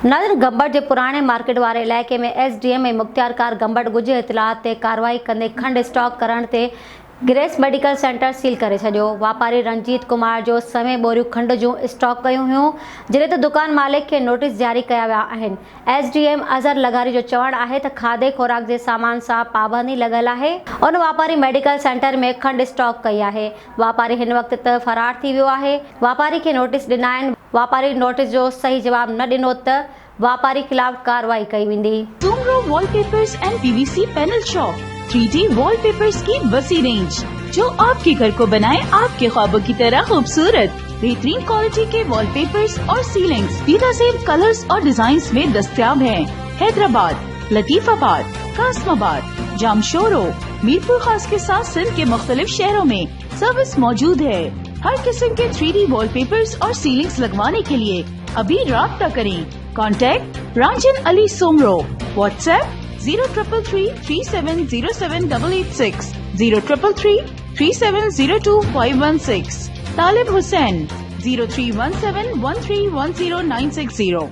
नाज़रीन, गंबड़ के पुराने मार्केट वाले इलाके में एसडीएम मुख्तियार कार गंबड़ गुझे इतलात ते कार्रवाई कंदे खंड स्टॉक करण ते ग्रेस मेडिकल सेंटर सील करे छॾियो। वापारी रंजीत कुमार जो समय बोरियूं खंड जूं स्टॉक कयूं हुयूं, जिते त दुकान मालिक खे नोटिस जारी कया विया आहिनि। एसडीएम अज़हर लगारी जो चवणु आहे त खाधे खुराक जे सामान सां पाबंदी लॻल आहे। उन वापारी मेडिकल सेंटर में खंड स्टॉक कई आहे। वापारी हिन वक़्त त फरार थी वियो आहे। वापारी खे नोटिस ॾिना आहिनि। वापारी नोटिस जो सही जवाब न ॾिनो त वापारी खिलाफ कार्रवाई कई वेंदी। Soomro wallpapers and PVC panel shop 3D wallpapers की वसी रेंज, जो आपके घर को बनाए आपके ख्वाबों की तरह खूबसूरत। बेहतरीन क्वालिटी के वॉलपेपर्स और सीलिंग्स बेनज़ीर कलर्स और डिजाइन्स में दस्तयाब हैं। हैदराबाद, लतीफाबाद, कासमाबाद, जामशोरो, मीरपुर खास के साथ सिंध के मुख्तलिफ शहरों में सर्विस मौजूद है। हर किस्म के 3D वॉलपेपर्स और सीलिंग्स लगवाने के लिए अभी राब्ता करें। कॉन्टैक्ट रांझन अली सोमरो। व्हाट्सएप 0333370786, 03333702 516। तालिब हुसैन 031713109660।